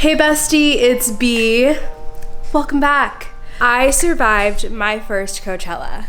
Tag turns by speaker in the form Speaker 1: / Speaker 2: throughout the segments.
Speaker 1: Hey bestie, it's B. Welcome back. I survived my first Coachella.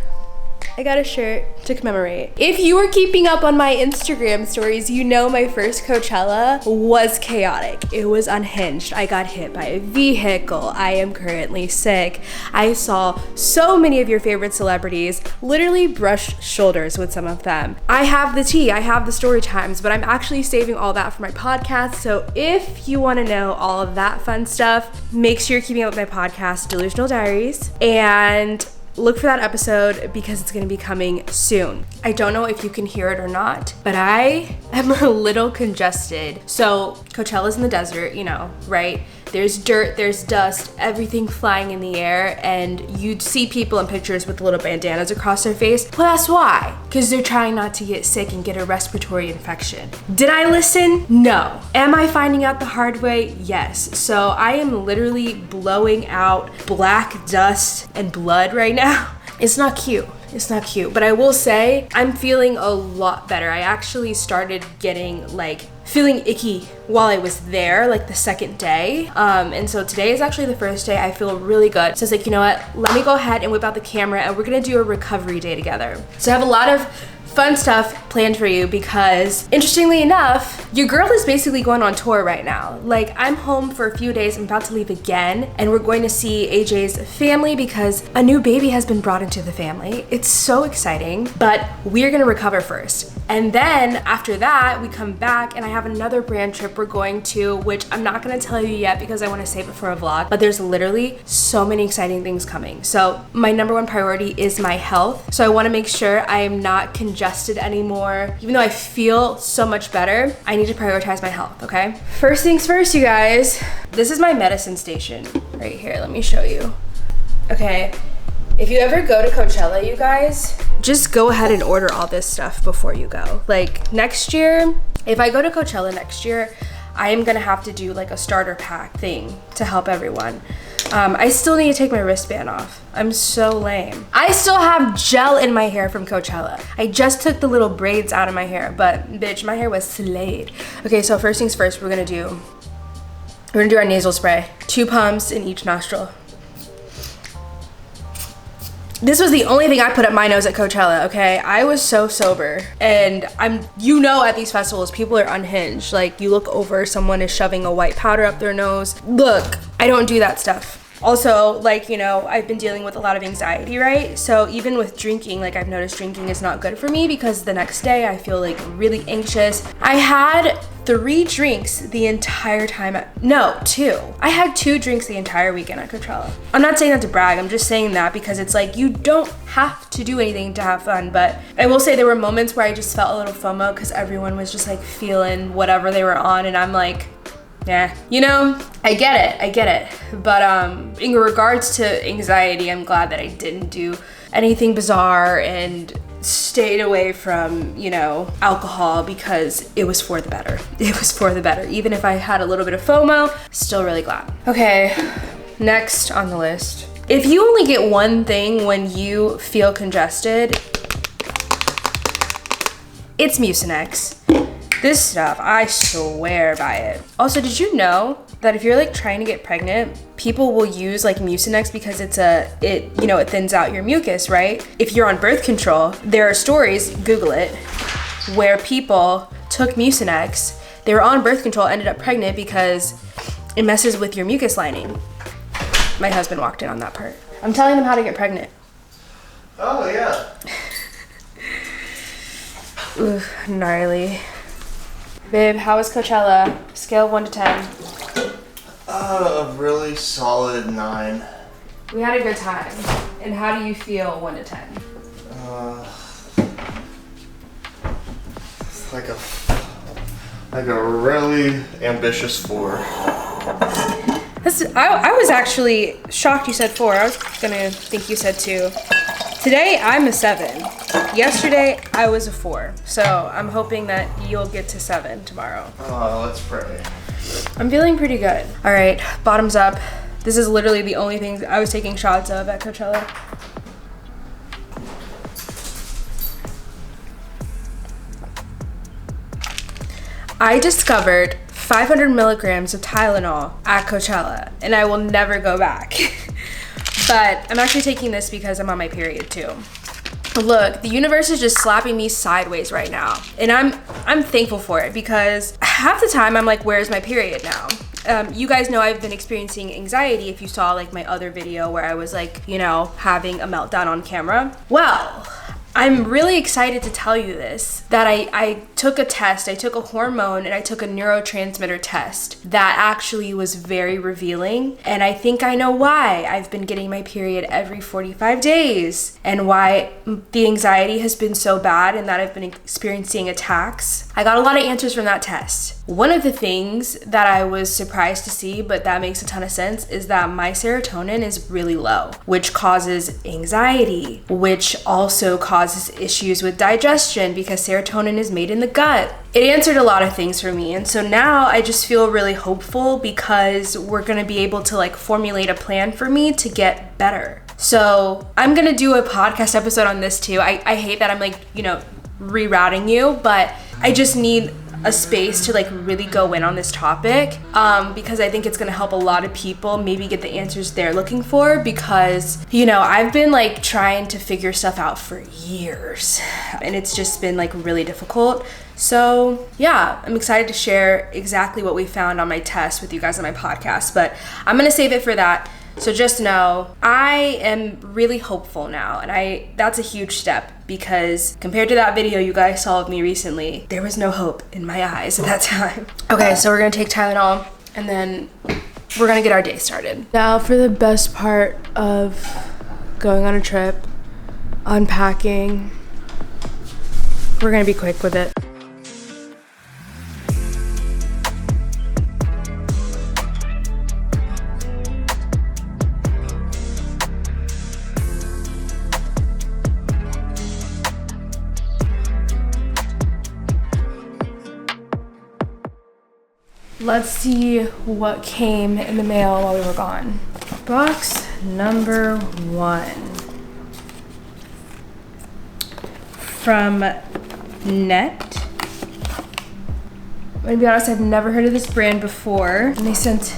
Speaker 1: I got a shirt to commemorate. If you were keeping up on my Instagram stories, you know my first Coachella was chaotic. It was unhinged. I got hit by a vehicle. I am currently sick. I saw so many of your favorite celebrities, literally brushed shoulders with some of them. I have the tea, I have the story times, but I'm actually saving all that for my podcast. So if you want to know all of that fun stuff, make sure you're keeping up with my podcast, Delusional Diaries, and look for that episode because it's gonna be coming soon. I don't know if you can hear it or not, but I am a little congested. So Coachella's in the desert, you know, right? There's dirt, there's dust, everything flying in the air, and you'd see people in pictures with little bandanas across their face. Well, that's why, because they're trying not to get sick and get a respiratory infection. Did I listen? No. Am I finding out the hard way? Yes. So I am literally blowing out black dust and blood right now. It's not cute. It's not cute, but I will say I'm feeling a lot better. I actually started getting feeling icky while I was there, like the second day. And so today is actually the first day. I feel really good. So it's like, you know what? Let me go ahead and whip out the camera and we're gonna do a recovery day together. So I have a lot of fun stuff planned for you because, interestingly enough, your girl is basically going on tour right now. Like, I'm home for a few days, I'm about to leave again, and we're going to see AJ's family because a new baby has been brought into the family. It's so exciting, but we're gonna recover first. And then after that, we come back and I have another brand trip we're going to, which I'm not gonna tell you yet because I wanna save it for a vlog, but there's literally so many exciting things coming. So my number one priority is my health. So I wanna make sure I am not congested anymore. Even though I feel so much better, I need to prioritize my health, okay? First things first, you guys. This is my medicine station right here. Let me show you. Okay, if you ever go to Coachella, you guys, just go ahead and order all this stuff before you go. Like next year, if I go to Coachella next year, I am gonna have to do like a starter pack thing to help everyone. I still need to take my wristband off. I'm so lame. I still have gel in my hair from Coachella. I just took the little braids out of my hair, but bitch, my hair was slayed. Okay, so first things first, we're gonna do our nasal spray. 2 pumps in each nostril. This was the only thing I put up my nose at Coachella, okay? I was so sober. And at these festivals, people are unhinged. Like, you look over, someone is shoving a white powder up their nose. Look, I don't do that stuff. Also, I've been dealing with a lot of anxiety, right? So even with drinking, I've noticed drinking is not good for me because the next day I feel really anxious. I had 3 drinks the entire time. No, 2. I had 2 drinks the entire weekend at Coachella. I'm not saying that to brag, I'm just saying that because it's you don't have to do anything to have fun, but I will say there were moments where I just felt a little FOMO because everyone was just feeling whatever they were on, and I'm yeah, I get it. But in regards to anxiety, I'm glad that I didn't do anything bizarre and stayed away from, alcohol because it was for the better. It was for the better. Even if I had a little bit of FOMO, still really glad. Okay, next on the list. If you only get one thing when you feel congested, it's Mucinex. This stuff, I swear by it. Also, did you know that if you're trying to get pregnant, people will use Mucinex because it thins out your mucus, right? If you're on birth control, there are stories, Google it, where people took Mucinex, they were on birth control, ended up pregnant because it messes with your mucus lining. My husband walked in on that part. I'm telling them how to get pregnant.
Speaker 2: Oh, yeah.
Speaker 1: Ooh, gnarly. Babe, how was Coachella? Scale of 1 to 10.
Speaker 2: A really solid 9.
Speaker 1: We had a good time. And how do you feel 1 to 10?
Speaker 2: It's like a really ambitious 4.
Speaker 1: I was actually shocked you said 4. I was gonna think you said 2. Today, I'm a 7. Yesterday, I was a 4. So I'm hoping that you'll get to 7 tomorrow.
Speaker 2: Oh, let's pray.
Speaker 1: I'm feeling pretty good. All right, bottoms up. This is literally the only thing I was taking shots of at Coachella. I discovered 500 milligrams of Tylenol at Coachella, and I will never go back. But I'm actually taking this because I'm on my period too. Look, the universe is just slapping me sideways right now. And I'm thankful for it, because half the time I'm like, where's my period now? You guys know I've been experiencing anxiety if you saw like my other video where I was like, you know, having a meltdown on camera. Well, I'm really excited to tell you this, that I took a test, I took a hormone and I took a neurotransmitter test that actually was very revealing. And I think I know why I've been getting my period every 45 days and why the anxiety has been so bad and that I've been experiencing attacks. I got a lot of answers from that test. One of the things that I was surprised to see, but that makes a ton of sense, is that my serotonin is really low, which causes anxiety, which also causes issues with digestion because serotonin is made in the gut. It answered a lot of things for me. And so now I just feel really hopeful because we're gonna be able to like formulate a plan for me to get better. So I'm gonna do a podcast episode on this too. I hate that I'm like, you know, rerouting you, but I just need a space to like really go in on this topic because I think it's gonna help a lot of people maybe get the answers they're looking for, because you know I've been like trying to figure stuff out for years and it's just been like really difficult. So yeah, I'm excited to share exactly what we found on my test with you guys on my podcast, but I'm gonna save it for that. So just know I am really hopeful now, and that's a huge step, because compared to that video you guys saw of me recently, there was no hope in my eyes at that time. Okay, so we're gonna take Tylenol and then we're gonna get our day started. Now for the best part of going on a trip, unpacking. We're gonna be quick with it. Let's see what came in the mail while we were gone. Box number 1 from Net. I'm gonna be honest, I've never heard of this brand before. And they sent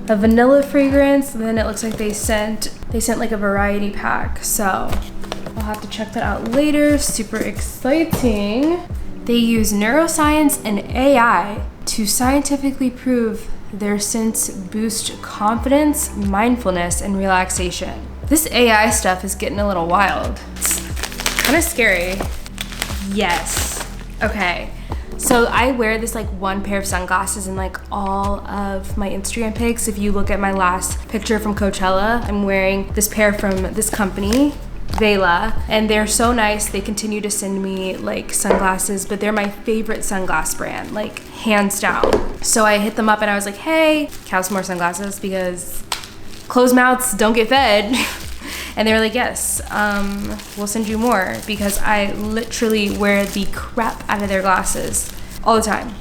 Speaker 1: a vanilla fragrance, and then it looks like they sent like a variety pack. So I'll have to check that out later. Super exciting. They use neuroscience and AI to scientifically prove their scents boost confidence, mindfulness, and relaxation. This AI stuff is getting a little wild. It's kind of scary. Yes. Okay. So I wear this like one pair of sunglasses in like all of my Instagram pics. If you look at my last picture from Coachella, I'm wearing this pair from this company, Vela, and they're so nice. They continue to send me like sunglasses, but they're my favorite sunglass brand, like hands down. So I hit them up and I was like, hey, can I have some more sunglasses because closed mouths don't get fed. And they were like, yes, we'll send you more, because I literally wear the crap out of their glasses all the time.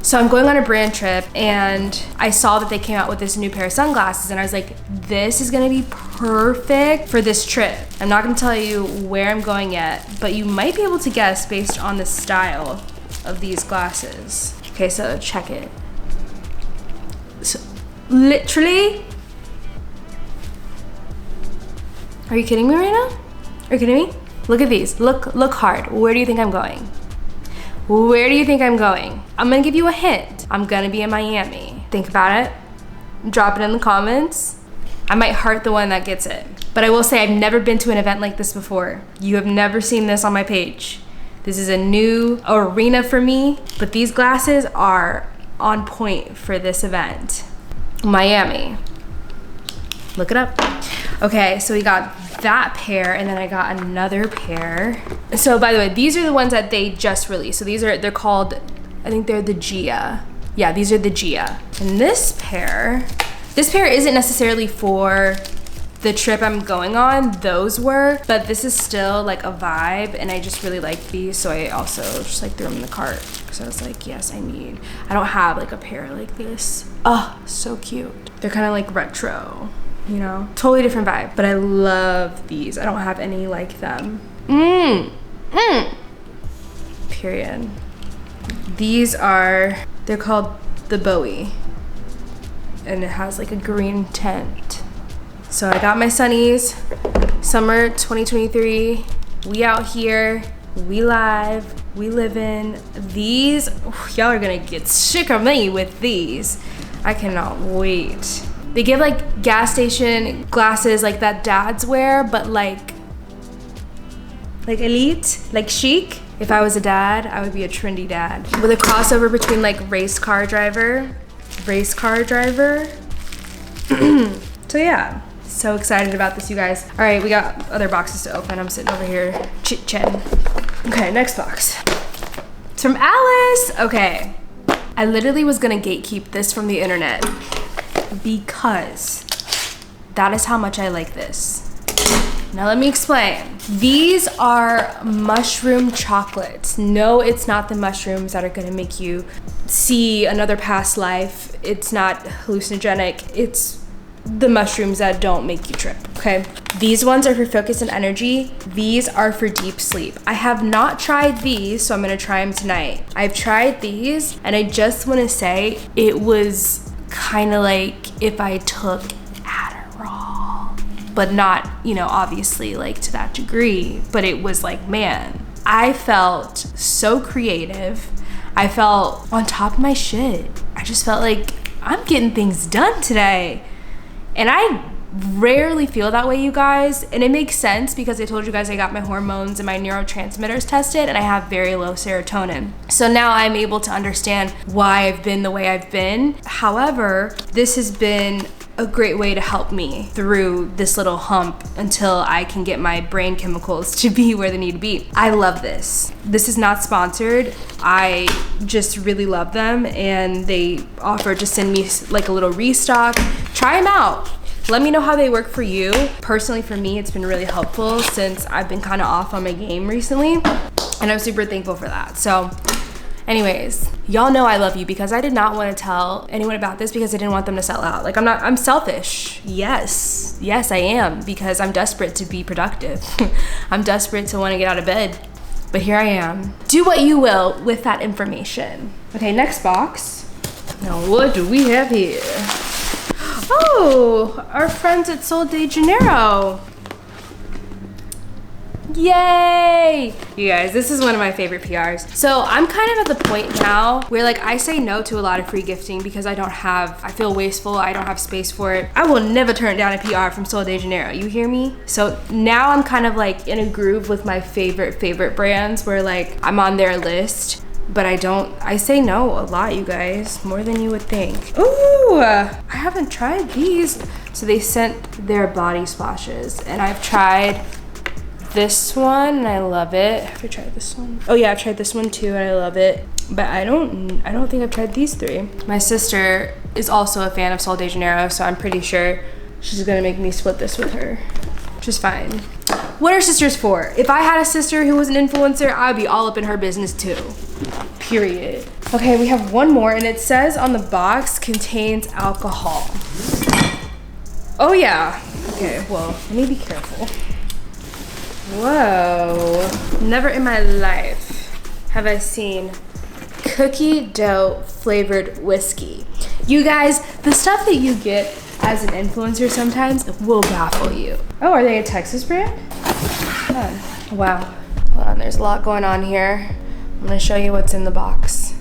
Speaker 1: So I'm going on a brand trip and I saw that they came out with this new pair of sunglasses and I was like, this is gonna be perfect for this trip. I'm not gonna tell you where I'm going yet, but you might be able to guess based on the style of these glasses. Okay, so check it. So literally, are you kidding me right now? Are you kidding me? Look at these, look hard. Where do you think I'm going? Where do you think I'm going? I'm gonna give you a hint. I'm gonna be in Miami. Think about it. Drop it in the comments. I might heart the one that gets it. But I will say I've never been to an event like this before. You have never seen this on my page. This is a new arena for me, but these glasses are on point for this event. Miami. Look it up. Okay, so we got that pair, and then I got another pair. So by the way, these are the ones that they just released. So they're called, I think they're the Gia. Yeah, these are the Gia. And this pair isn't necessarily for the trip I'm going on, those were, but this is still like a vibe and I just really like these, so I also just like threw them in the cart. So I was like, yes, I don't have like a pair like this. Oh, so cute. They're kind of like retro, you know, totally different vibe, but I love these. I don't have any like them. Period. These are They're called the Bowie. And it has like a green tint. So I got my sunnies, summer 2023. We out here, we live, we living. These, y'all are gonna get sick of me with these. I cannot wait. They give like gas station glasses like that dads wear, but like elite, like chic. If I was a dad, I would be a trendy dad. With a crossover between like race car driver. So yeah, so excited about this, you guys. All right, we got other boxes to open. I'm sitting over here chit-chatting. Okay, next box. It's from Alice. Okay, I literally was gonna gatekeep this from the internet because that is how much I like this. Now let me explain. These are mushroom chocolates. No, it's not the mushrooms that are gonna make you see another past life. It's not hallucinogenic. It's the mushrooms that don't make you trip, okay? These ones are for focus and energy. These are for deep sleep. I have not tried these, so I'm gonna try them tonight. I've tried these, and I just wanna say it was kind of like if I took Adderall, but not, you know, obviously like to that degree, but it was like, man, I felt so creative. I felt on top of my shit. I just felt like I'm getting things done today. And I rarely feel that way, you guys. And it makes sense because I told you guys I got my hormones and my neurotransmitters tested and I have very low serotonin. So now I'm able to understand why I've been the way I've been. However, this has been a great way to help me through this little hump until I can get my brain chemicals to be where they need to be. I love this. This is not sponsored. I just really love them, and they offered to send me like a little restock. Try them out. Let me know how they work for you. Personally, for me, it's been really helpful since I've been kind of off on my game recently, and I'm super thankful for that. So anyways, y'all know I love you because I did not want to tell anyone about this because I didn't want them to sell out. Like, I'm selfish. Yes, I am, because I'm desperate to be productive. I'm desperate to want to get out of bed, but here I am. Do what you will with that information. Okay, next box. Now what do we have here? Oh, our friends at Sol de Janeiro. Yay! You guys, this is one of my favorite PRs. So I'm kind of at the point now where like I say no to a lot of free gifting because I feel wasteful, I don't have space for it. I will never turn down a PR from Sol de Janeiro, you hear me? So now I'm kind of like in a groove with my favorite brands where like I'm on their list, but I say no a lot, you guys, more than you would think. Ooh, I haven't tried these. So they sent their body splashes and I've tried this one and I love it. Have I tried this one? Oh yeah, I've tried this one too and I love it. But I don't think I've tried these three. My sister is also a fan of Sol de Janeiro, so I'm pretty sure she's gonna make me split this with her, which is fine. What are sisters for? If I had a sister who was an influencer, I would be all up in her business too. Period. Okay, we have one more and it says on the box contains alcohol. Oh yeah. Okay, well, let me be careful. Whoa, never in my life have I seen cookie dough flavored whiskey. You guys, the stuff that you get as an influencer sometimes will baffle you. Oh, are they a Texas brand? Oh, wow. Hold on, there's a lot going on here. I'm gonna show you what's in the box.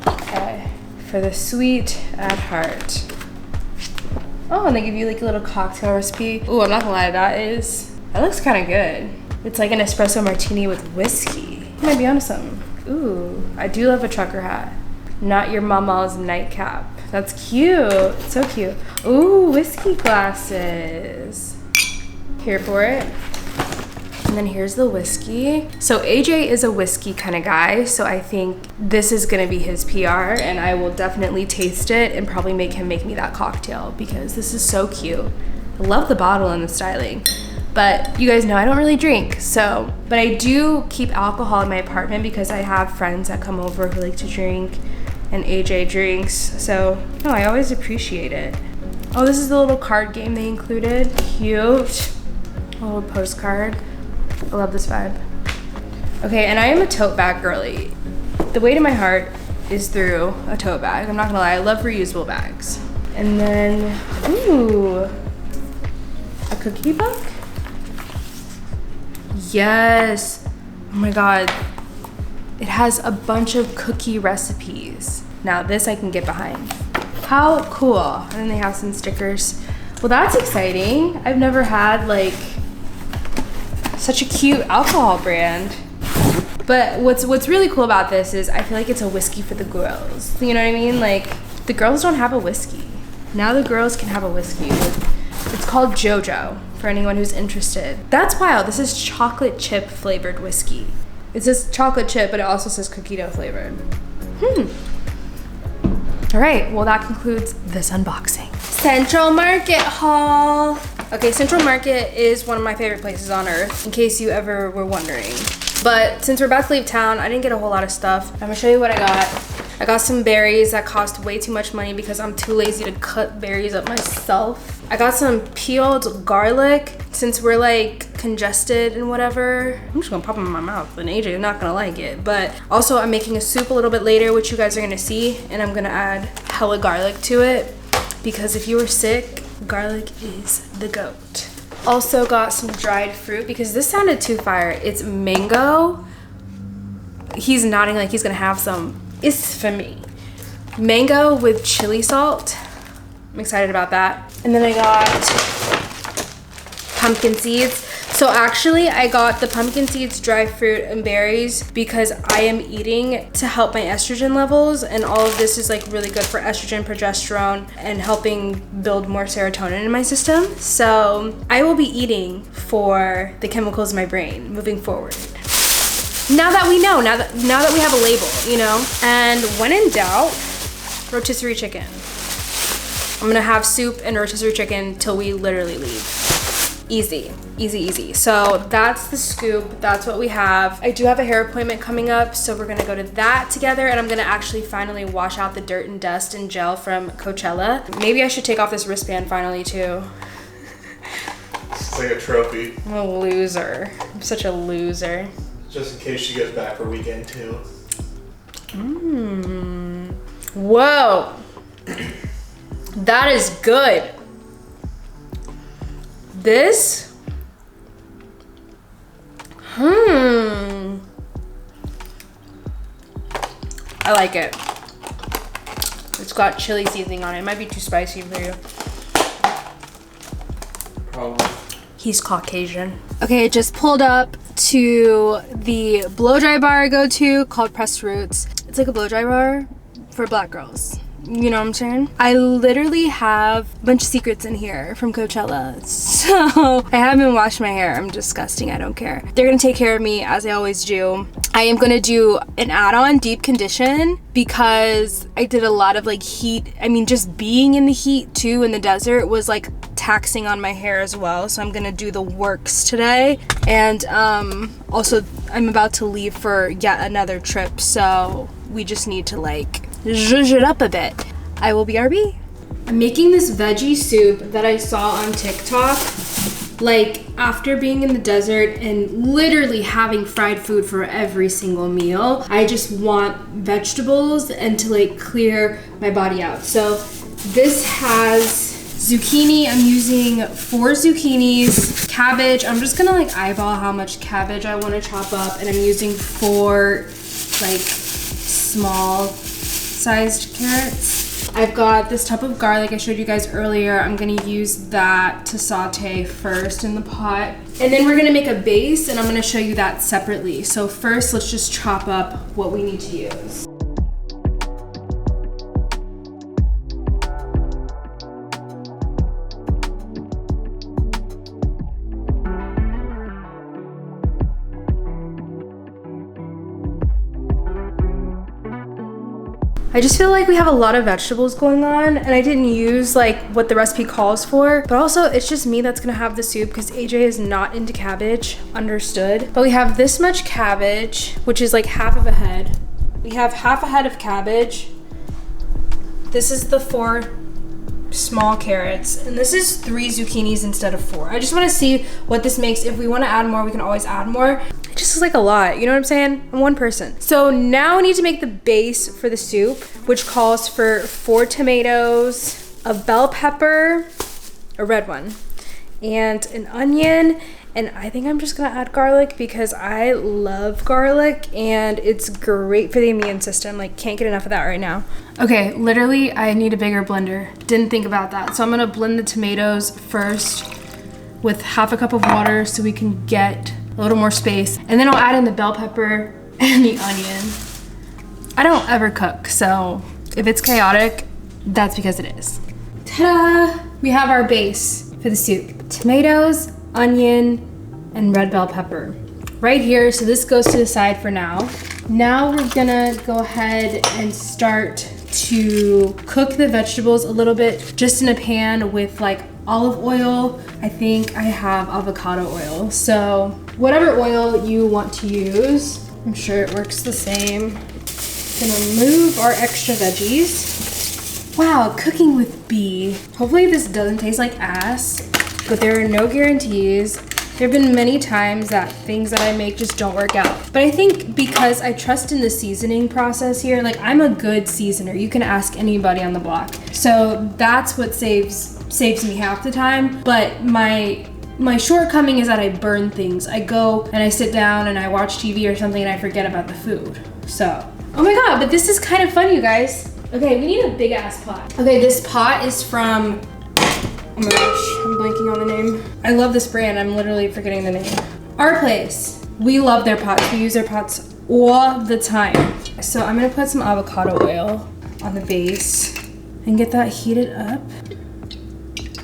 Speaker 1: Okay, for the sweet at heart. Oh, and they give you like a little cocktail recipe. Ooh, I'm not gonna lie, that looks kind of good. It's like an espresso martini with whiskey. You might be onto something. Ooh, I do love a trucker hat. Not your mama's nightcap. That's cute, so cute. Ooh, whiskey glasses. Here for it. And then here's the whiskey. So AJ is a whiskey kind of guy, so I think this is gonna be his PR and I will definitely taste it and probably make him make me that cocktail because this is so cute. I love the bottle and the styling. But you guys know I don't really drink, so, but I do keep alcohol in my apartment because I have friends that come over who like to drink and AJ drinks, so no, I always appreciate it. Oh, this is the little card game they included. Cute. A little postcard. I love this vibe. Okay, and I am a tote bag girly. The way to my heart is through a tote bag. I'm not gonna lie, I love reusable bags. And then, ooh, a cookie book? Yes. Oh my God. It has a bunch of cookie recipes. Now this I can get behind. How cool. And then they have some stickers. Well, that's exciting. I've never had like such a cute alcohol brand. But what's really cool about this is I feel like it's a whiskey for the girls. You know what I mean? Like, the girls don't have a whiskey. Now the girls can have a whiskey. It's called JoJo, for anyone who's interested. That's wild. This is chocolate chip flavored whiskey. It says chocolate chip, but it also says cookie dough flavored. All right, well, that concludes this unboxing. Central Market haul. Okay, Central Market is one of my favorite places on earth, in case you ever were wondering. But since we're about to leave town, I didn't get a whole lot of stuff. I'm gonna show you what I got. I got some berries that cost way too much money because I'm too lazy to cut berries up myself. I got some peeled garlic since we're like congested and whatever. I'm just gonna pop them in my mouth and AJ is not gonna like it. But also I'm making a soup a little bit later, which you guys are gonna see, and I'm gonna add hella garlic to it because if you were sick, garlic is the goat. Also got some dried fruit because this sounded too fire. It's mango. He's nodding like he's gonna have some. It's for me. Mango with chili salt. I'm excited about that. And then I got pumpkin seeds. So actually I got the pumpkin seeds, dry fruit, and berries because I am eating to help my estrogen levels, and all of this is like really good for estrogen, progesterone, and helping build more serotonin in my system. So I will be eating for the chemicals in my brain moving forward. Now that we know, now that we have a label, you know? And when in doubt, rotisserie chicken. I'm gonna have soup and rotisserie chicken till we literally leave. Easy, easy, easy. So that's the scoop, that's what we have. I do have a hair appointment coming up, so we're gonna go to that together, and I'm gonna actually finally wash out the dirt and dust and gel from Coachella. Maybe I should take off this wristband finally too.
Speaker 2: It's like a trophy.
Speaker 1: I'm a loser. I'm such a loser.
Speaker 2: Just in case she goes back for weekend too.
Speaker 1: Whoa. That is good. This? I like it. It's got chili seasoning on it. It might be too spicy for you.
Speaker 2: Probably.
Speaker 1: He's Caucasian. Okay, I just pulled up to the blow dry bar I go to called Pressed Roots. It's like a blow dry bar for black girls. You know what I'm saying? I literally have a bunch of secrets in here from Coachella. So I haven't washed my hair. I'm disgusting. I don't care. They're gonna take care of me as they always do. I am gonna do an add-on deep condition because I did a lot of like heat. I mean, just being in the heat too in the desert was like taxing on my hair as well. So I'm gonna do the works today. And also I'm about to leave for yet another trip. So we just need to like zhuzh it up a bit. I will BRB. I'm making this veggie soup that I saw on TikTok. Like after being in the desert and literally having fried food for every single meal, I just want vegetables and to like clear my body out. So this has zucchini. I'm using 4 zucchinis, cabbage. I'm just gonna like eyeball how much cabbage I want to chop up, and I'm using 4 like small sized carrots. I've got this tub of garlic I showed you guys earlier. I'm gonna use that to saute first in the pot. And then we're gonna make a base, and I'm gonna show you that separately. So first, let's just chop up what we need to use. I just feel like we have a lot of vegetables going on, and I didn't use like what the recipe calls for, but also it's just me that's gonna have the soup because AJ is not into cabbage, understood. But we have this much cabbage, which is like half of a head. We have half a head of cabbage. This is the 4 small carrots, and this is 3 zucchinis instead of 4. I just wanna see what this makes. If we wanna add more, we can always add more. It just is like a lot, you know what I'm saying? I'm one person. So now I need to make the base for the soup, which calls for 4 tomatoes, a bell pepper, a red one, and an onion. And I think I'm just gonna add garlic because I love garlic and it's great for the immune system. Like, can't get enough of that right now. Okay, literally I need a bigger blender. Didn't think about that. So I'm gonna blend the tomatoes first with half a cup of water so we can get a little more space. And then I'll add in the bell pepper and the onion. I don't ever cook, so if it's chaotic, that's because it is. Ta-da! We have our base for the soup. Tomatoes, onion, and red bell pepper right here. So this goes to the side for now. Now we're gonna go ahead and start to cook the vegetables a little bit, just in a pan with like olive oil. I think I have avocado oil. So whatever oil you want to use, I'm sure it works the same. Gonna move our extra veggies. Wow, cooking with B. Hopefully this doesn't taste like ass, but there are no guarantees. There have been many times that things that I make just don't work out. But I think because I trust in the seasoning process here, like I'm a good seasoner. You can ask anybody on the block. So that's what saves me half the time. But my shortcoming is that I burn things. I go and I sit down and I watch TV or something and I forget about the food. So, oh my God, but this is kind of fun, you guys. Okay, we need a big ass pot. Okay, this pot is from, oh my gosh, I'm blanking on the name. I love this brand, I'm literally forgetting the name. Our Place, we love their pots. We use their pots all the time. So I'm gonna put some avocado oil on the base and get that heated up.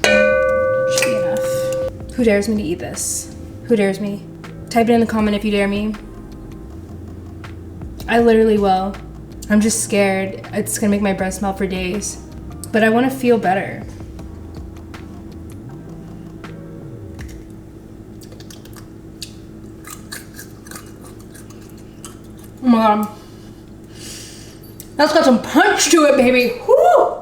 Speaker 1: Should be enough. Who dares me to eat this? Who dares me? Type it in the comment if you dare me. I literally will. I'm just scared. It's gonna make my breath smell for days. But I wanna feel better. Oh my God. That's got some punch to it, baby. Woo!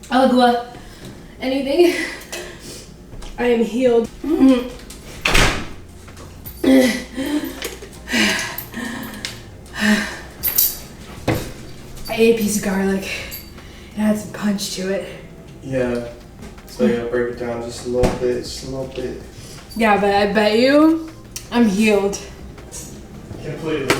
Speaker 1: Agua. Anything? I am healed. I ate a piece of garlic. It had some punch to it.
Speaker 2: Yeah. So you gotta break it down just a little bit, just a little bit.
Speaker 1: Yeah, but I bet you I'm healed.
Speaker 2: Completely.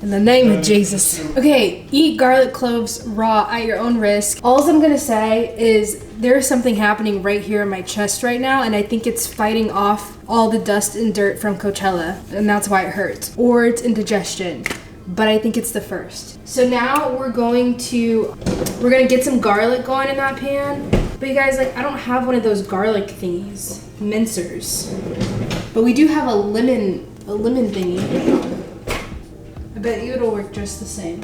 Speaker 1: In the name of Jesus. Okay, eat garlic cloves raw at your own risk. All I'm gonna say is there's something happening right here in my chest right now, and I think it's fighting off all the dust and dirt from Coachella, and that's why it hurts. Or it's indigestion, but I think it's the first. So now we're gonna get some garlic going in that pan. But you guys, like, I don't have one of those garlic thingies, mincers. But we do have a lemon thingy. I bet you it'll work just the same.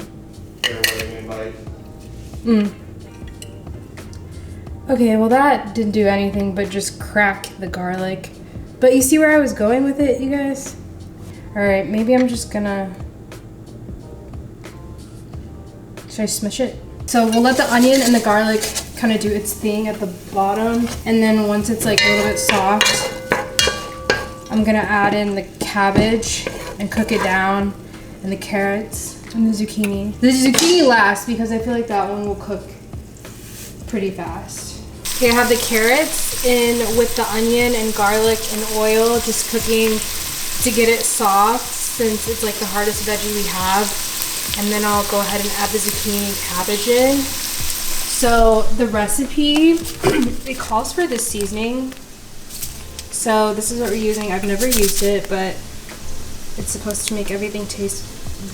Speaker 1: Okay, well that didn't do anything but just crack the garlic. But you see where I was going with it, you guys? Alright, maybe I'm just gonna... Should I smush it? So we'll let the onion and the garlic kind of do its thing at the bottom. And then once it's like a little bit soft, I'm gonna add in the cabbage and cook it down, and the carrots and the zucchini. The zucchini last because I feel like that one will cook pretty fast. Okay, I have the carrots in with the onion and garlic and oil, just cooking to get it soft since it's like the hardest veggie we have. And then I'll go ahead and add the zucchini and cabbage in. So the recipe, it calls for this seasoning. So this is what we're using. I've never used it, but it's supposed to make everything taste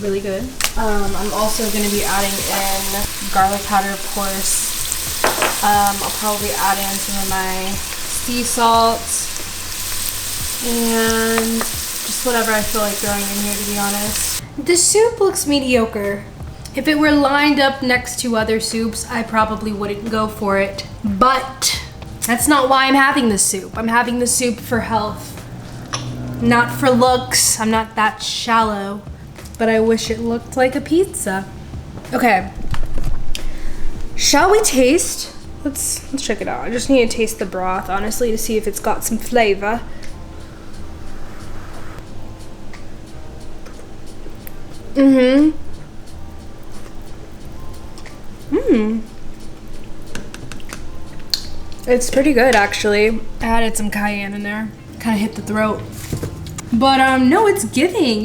Speaker 1: really good. I'm also going to be adding in garlic powder, of course. I'll probably add in some of my sea salt and just whatever I feel like throwing in here, to be honest. The soup looks mediocre. If it were lined up next to other soups, I probably wouldn't go for it. But that's not why I'm having this soup. I'm having the soup for health, not for looks. I'm not that shallow, but I wish it looked like a pizza. Okay, shall we taste? let's check it out. I just need to taste the broth, honestly, to see if it's got some flavor. It's pretty good, actually. I added some cayenne in there. Kind of hit the throat. But no, it's giving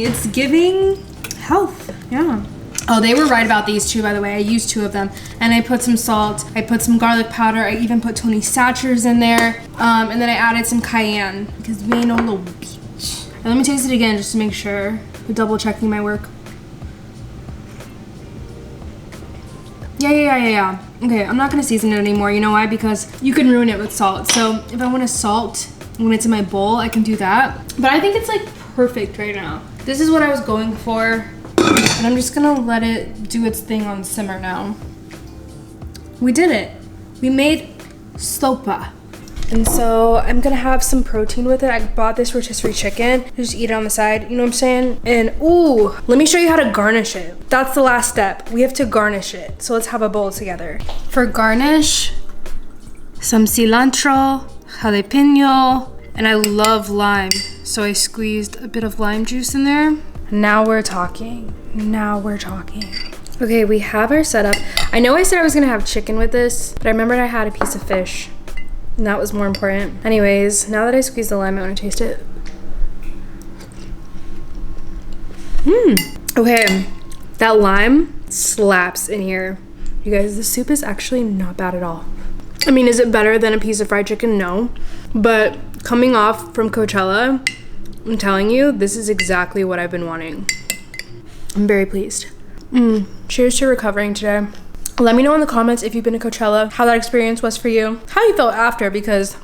Speaker 1: health. Yeah. Oh, they were right about these two, by the way. I used 2 of them. And I put some salt. I put some garlic powder. I even put Tony Satchers in there. And then I added some cayenne because we ain't no little bitch. And let me taste it again just to make sure. Double checking my work. Yeah. Okay, I'm not gonna season it anymore. You know why? Because you can ruin it with salt. So if I want to salt when it's in my bowl, I can do that. But I think it's like perfect right now. This is what I was going for. And I'm just gonna let it do its thing on simmer now. We did it. We made sopa. And so I'm gonna have some protein with it. I bought this rotisserie chicken. Just eat it on the side, you know what I'm saying? And ooh, let me show you how to garnish it. That's the last step. We have to garnish it. So let's have a bowl together. For garnish, some cilantro, jalapeno, and I love lime. So I squeezed a bit of lime juice in there. Now we're talking. Okay, we have our setup. I know I said I was gonna have chicken with this, but I remembered I had a piece of fish. And that was more important. Anyways, now that I squeezed the lime, I want to taste it. Okay, that lime slaps in here. You guys, the soup is actually not bad at all. I mean, is it better than a piece of fried chicken? No. But coming off from Coachella, I'm telling you, this is exactly what I've been wanting. I'm very pleased. Cheers to recovering today. Let me know in the comments if you've been to Coachella, how that experience was for you, how you felt after, because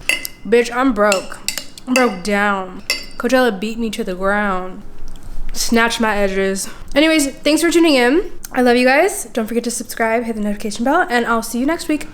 Speaker 1: bitch, I'm broke. I'm broke down. Coachella beat me to the ground. Snatched my edges. Anyways, thanks for tuning in. I love you guys. Don't forget to subscribe, hit the notification bell, and I'll see you next week.